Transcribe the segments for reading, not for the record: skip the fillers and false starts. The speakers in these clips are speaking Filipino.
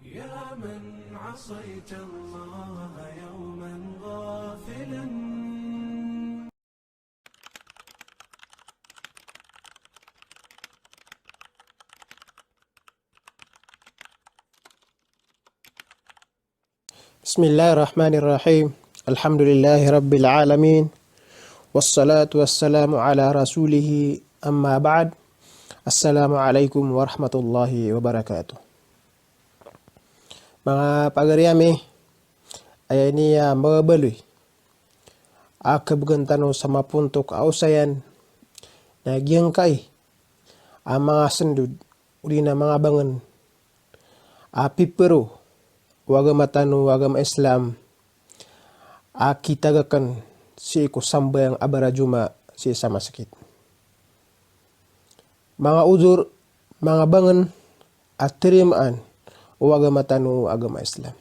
يا من عصيت الله يوما غافلا. بسم الله الرحمن الرحيم. الحمد لله رب العالمين، والصلاة والسلام على رسوله، أما بعد. السلام عليكم ورحمة الله وبركاته. Mga pagariami, ay niya mabaloy. Akabugan tanong sa mapuntok ausayan na giyangkay ang mga sandud uli na mga bangan. Pipero, wagam matano, wagam Islam, kitagakan si ko sambayang abarajuma si sama sakit. Mga uzur, mga bangan at tirimaan, wagam matano, wagam Islam.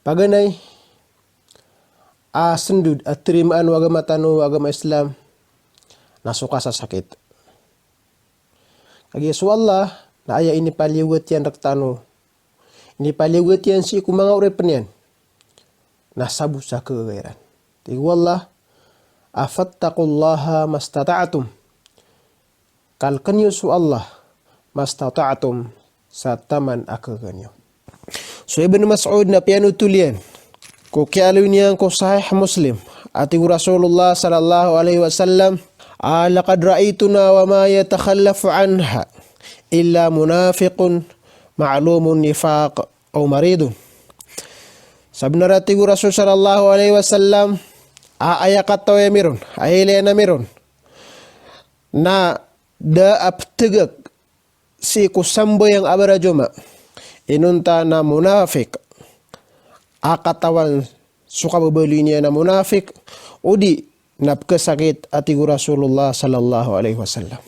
Paganay, sendud at tirimaan wagam matano, wagam Islam, nasuka sa sakit. Kaya so Allah, na aya ini paliwat yan raktano, ini paliwat yan si mga urepan yan, nasabu sa kagairan. Tigo Allah, afattaqullaha mastata'atum. Kalkanyo su Allah, mastata'atum sa taman akaganyo. So Ibn Mas'ud na piano tulian, ko kialaw niya ko sahih Muslim, ati Rasulullah sallallahu alaihi wasallam, laqad ra'aytuna wa ma yatakhallafu anha illa munafiqun ma'lumun nifaq o maridun. Sabi na rati Rasul sallallahu alaihi wasallam, ayakataw ya meron, ayile na meron, na daap tegak si kusambo yang abarajoma, inunta na munafik, akatawan suka babali niya na munafik, udi napkasakit ati Rasulullah sallallahu alaihi wasallam.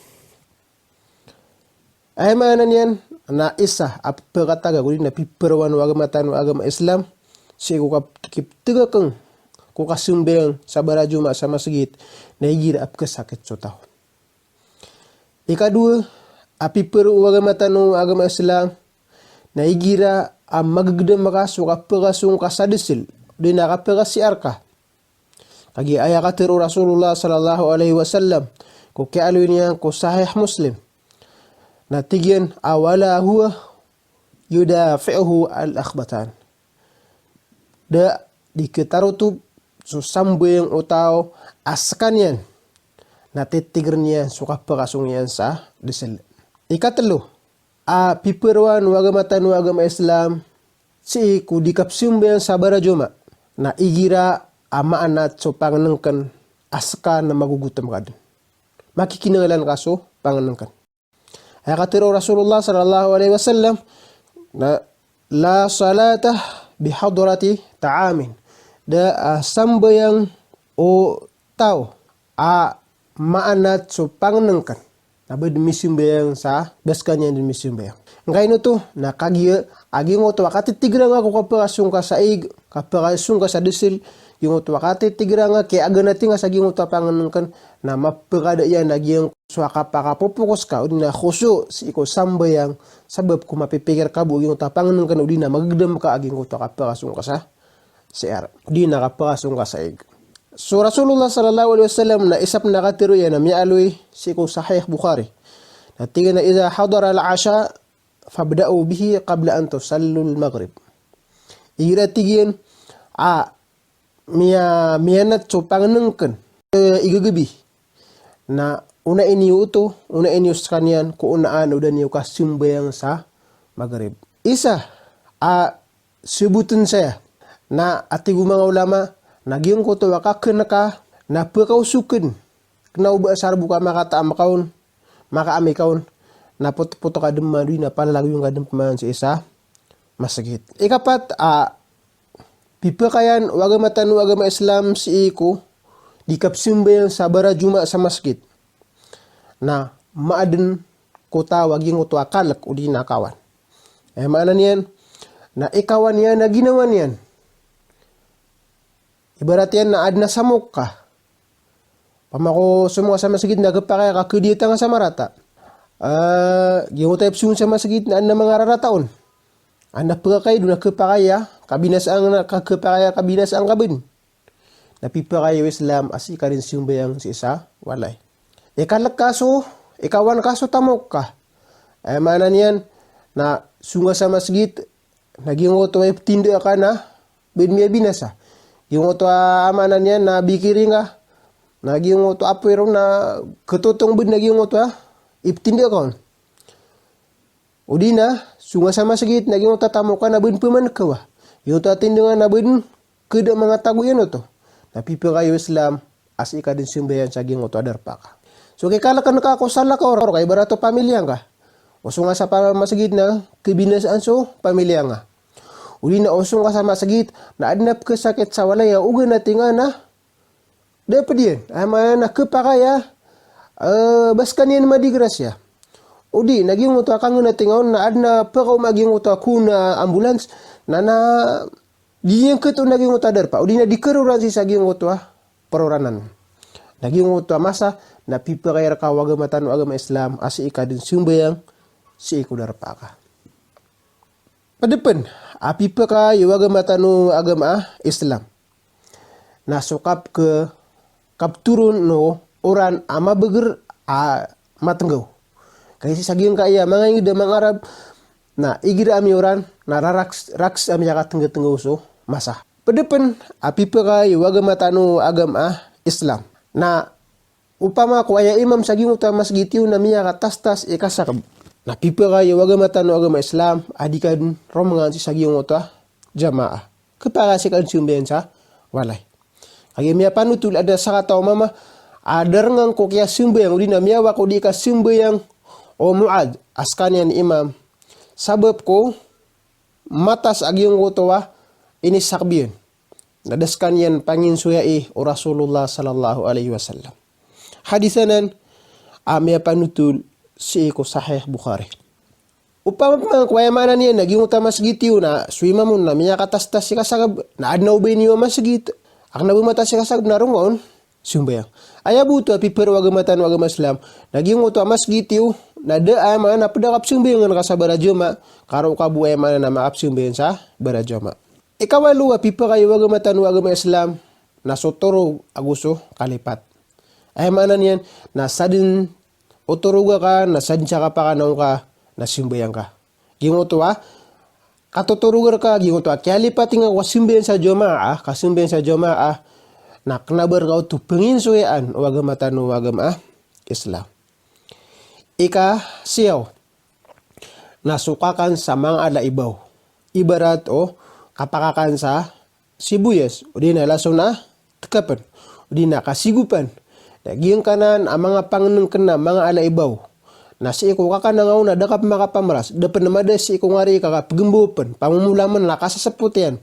Ay maanan yan, na isa apagataga udi na piperawan wagamatan agama Islam, si kukaptigakang kukasumbang sa barajuma sa masjid, na igira apkasakit so tao. Ikadua, apiperu wagamatan agama Islam, na igira magagdam makaso kapirasong kasadisil, di nakapirasiar ka. Kagi ayakatiru Rasulullah sallallahu alaihi wasallam, ko kialoy niya ko sahih Muslim, na tigyan awala huwa yudafi'uhu al-akhbatan. Da dikitarutu so sambayang utaw askan yan, na titigir niya so kapirasong yan sa disil. Ikatlo, piperwan wagamatan wagama Islam, si ku dikapsumbayan sa barajuma, na igira amaanat so panganangkan aska na magugutam ka din. Makikinangalan ka so panganangkan. Ay katiro Rasulullah sallallahu alaihi wasallam, na la salata bihadrati ta'amin. Da sambayang o tao maanat so panganangkan. Nabi dumisimbayang sa baskanya dumisimbayang. Ngayon ito, nakagiya, aging ito wakatitigra nga kung kaparasong ka sa ig, kaparasong ka sa disil, yung ito wakatitigra nga, kaya aga natin nga sa aging ito panganangkan, na mapagada yan, aging suwaka pakapupukos ka, o di na khusu, si iko sambayang, sabab kung mapipikir ka, yung ito panganangkan, o di na magdam ka, aging ito kaparasong ka sa siar, o di na kaparasong ka sa ig. So Rasulullah sallallahu alaihi wasallam na isap na katiro yan na mialoy si ko sahih Bukhari. Na tingin na iza hadara al-asha fabda'u bihi qabla an tusallu al-maghrib. Ira tigin miyanat so panganangkan igagabi na una inyo ito, una inyo sa kanyan kung unaan udan niyo kasimbayang sa maghrib. Isa, subutin saya na atigo mga ulama, nagyong ko to wakakan ka na pagkausukin na uba asar buka makata amakaon makaamikaon na puto ka dumari na palalagyo ka dumaman sa isa masagit. Ikapat, pipakayan wagamatan wagama Islam si iko di kapsimbayan sa barajuma sa masjid na maadin ko tawag yung uto akalak o di nakawan. Maanan yan na ikawan yan na ginawan yan. Ibarat yan na ad na samok ka. Pamako sumwa sa masjid na kapakaya ka kudita nga sa marata. Yung tayo sa masjid na mga rarataon. Anda pagkakay doon na kepakaya, kabinasaan kabin. Napipakayo Islam as ika rin sumbayang si isa, walay. Ikalak kaso, ikawan kaso tamok ka. Ay mana niyan, na sunga sa masjid, naging oto ay tindi ka na, binmiya binasa. Yung oto amanan niyan, na bikiri nga, naging oto apwero na ketutong bin naging oto iptindi ka. O di na, sunga sa masjid, naging oto tamok ka na bin paman kawa. Yung oto atindi nga na bin, kada mga taguyan oto. Napipakayo Islam, as ika din sumbayan sa ging oto adarpa ka. So kay kala ka nakakosala ka or kay barato pamilya ka. Uso nga sa masagid na kibinasaan so pamilya nga. Uli na uso nga sa masagid na adnap ka sakit sa walay uga na tinga na. Dapat yan. Ama na kepakaya baskan yan madigrasya. Udi naging uto kang na tingaon na adna pa ka maging uto kuna ambulance na diyan ka ito naging uto adarpa. Udi na dikaruran si saging uto peroranan. Naging uto masa na pipakayar ka wagamatan o agama Islam as ika din sumbayang si iku darpa ka. Padepan, pipakayo wagamatan o agama Islam. Nasukap ke kapturun no oran ama beger matenggaw. Kasi saging kaya mga ingida mga Arab na igira ami oran na raks ami yakat tenggaw so masa. Padepan, pipakayo wagamatan o agama Islam. Na upama ko ay imam saging utama masgitiw na miya katastas ikasakab. Napipakayo wagamatan o agama Islam adikan romangan si saging uta jamaah. Kapara si kan sumbayan sa walay. Kaya miya panutul ada sakataw mama adar ngang ko kaya sumbayang udi na miya wako di ka sumbayang o muad askanian imam. Sabab ko matas agyong utowa ini sakbiyan. Nadaskan yan pangin suyai o Rasulullah sallallahu alaihi wasallam. Hadisanan amya panutul si ko Sahih Bukhari. Upama kwaya mana niya naging utama masgitiw na suima mo na miya katastas si kasagab na adna ubay niyo masgit. Ang nabumata si kasagab na rungon sumbayang. Aya buto pipir wagamatan wagama Islam naging utama masgitiw na daama na pedakap sumbayang nga sa barajoma karo kabuay mana na maap sumbayang sa barajoma. Ikawaluwa pipakayo wagamatan agama Islam na sotoro aguso kalipat. Ay mana niyan na sadin otoruga ka na sadin siya kapakanaw ka na simbayang ka. Gingo to katotorugar ka gingo to kalipat nga wasimbayan sa jamaah kasimbayan sa jamaah na knabar ka to penginsuyan o wagamatan agama Islam. Ika siyaw nasukakan sa mga alaibaw. Ibarat o kapakakan sa sibuyas o di na laso na tekapan o di na kasigupan naging kanan ang mga pangnang kena mga alaibaw na si iko kakanangaw na dakap makapamras dapat namada si iko ngari kakapagimbupan pamumulaman na kasasaputian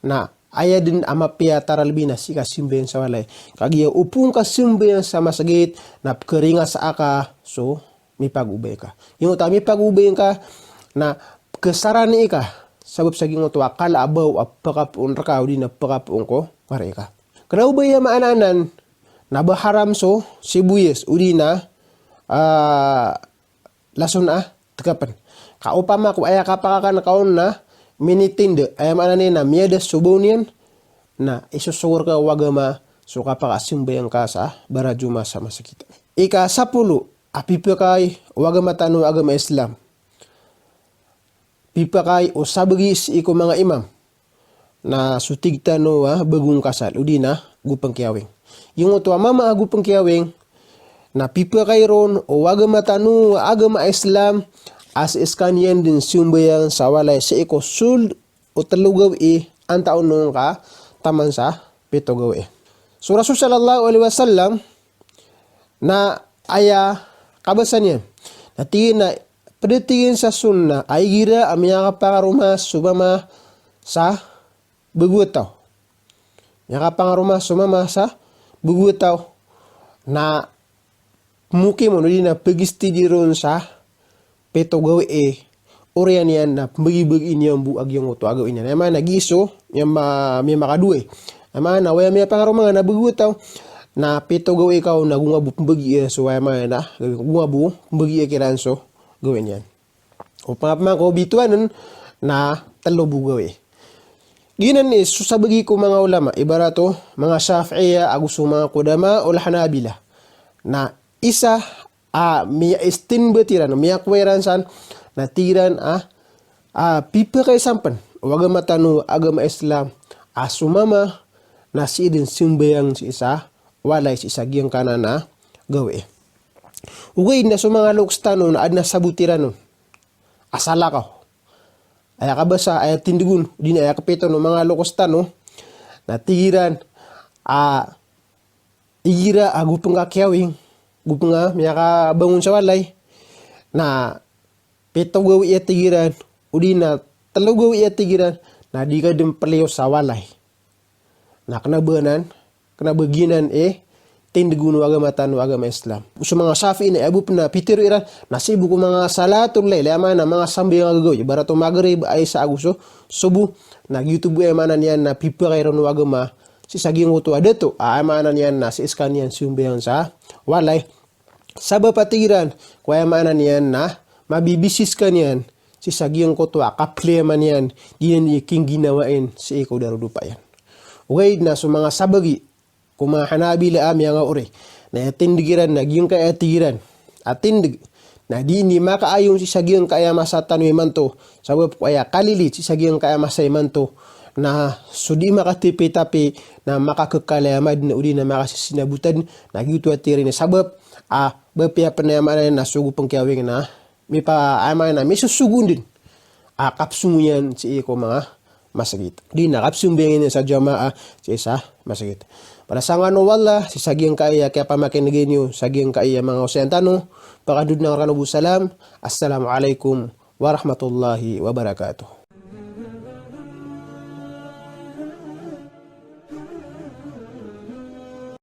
na aya din amapia taralbina si kasimbayan sa walay kagiya upong kasimbayan sa masagit na keringa sa aka so mipag-ubay ka yung utami pag-ubay ka na kesarani ka sabab sa gingo to akala abaw apakapun rakaw di na pakapun ko mareka. Kada ubay maananan nabaharam so sibuyas udi na lason tekapan. Kaupama ko aya kapakakan kaon na minitinde ay maananin na miyada subunian na isusur ka wagama so kapakasimbayang ka sa barajuma sa masakita. Ika 10 apipakay wagamatan agama Islam. Pipakay o sabagis iko mga imam na sutigta no bagong kasal udi na gupang kiyawing. Yung ito mama gupang kiyawing na pipakay ron o wagamatan agama Islam as iskanyan din sumbayang sa walay sa iko sul o talugaw ang taon nung ka taman sa pitogaw So Rasul sallallahu alaihi wasallam na aya kabasan yan. Natingin na padatingin sa sunna ay gira amya kapangaruma subama sa bugutaw. Nya kapangaruma sumama sa bugutaw na muki mo di na pagisti diron sa petogaw orian yan na magibag inyong buag yung uto agaw inyan. Ama nagiso yung may makaduwe. Ama na waya may pangaruma nga na bugutaw na petogaw ikaw na gungabu pambagi so waya mga na gungabu pambagi kiranso gawin yan. O pangapman ko bituanan na talo bugaw Ginan is susabagi ko mga ulama, ibarato mga Shafi'iyya, agusto mga Qudama o Hanabila na isa miya istinbetiran, miya kweran san na tiran pipa kay sampan agama tanu agama Islam sumama na si din simbayang si isa walay si isa giyang kanana gawe. Ugay na sa mga loks tanu na adna sabutiran asala ka. Aya kabasa aya tindigun din aya kapeto no mga lokos tanu na tiran igira agupang kakyawing gupang miya ka bangun sa walay na pito gawi iya tigiran udi na talo gawi iya tigiran na di ka din palayo sa walay na kanabaginan tindigun agama tanu agama Islam. Usa mga Shafi'i na abup na pitiro iran nasibu ko mga salatul layl na mga sambi nga gagawin barato magrib ay sa aguso subu na YouTube manan yan na pipa kay ron agama si saging uto adato manan yan na si iskan yan sumbayan sa walay sabab patigiran kuya manan yan na mabibisis ka niyan si saging kuto kapleman yan diyan iking ginawain si ikaw darudupa yan. Okay na so mga sabagi kung mga Hanabila nga uri na tindigiran na giyong kaya tigiran at tindig na di ni makaayong si sagiyang kaya masatan man to sabab kaya kalilit si sagiyang kaya masay man to na sudi makatipi-tapi na makakakalayamad na uli na makasisinabutan na gitu at tirin sabab bapya panayaman na sugu pangkiyawing na may pa na may susugun din kapsungo yan si iko mga masagit. Di nakapsung bingin sa jamaa si isa masagit. Para sa ngano wala, si sagiyang kaya kaya pamakinigin nyo, sagiyang kaya mga osentano, pakadud ng kanabu salam, assalamualaikum warahmatullahi wabarakatuh.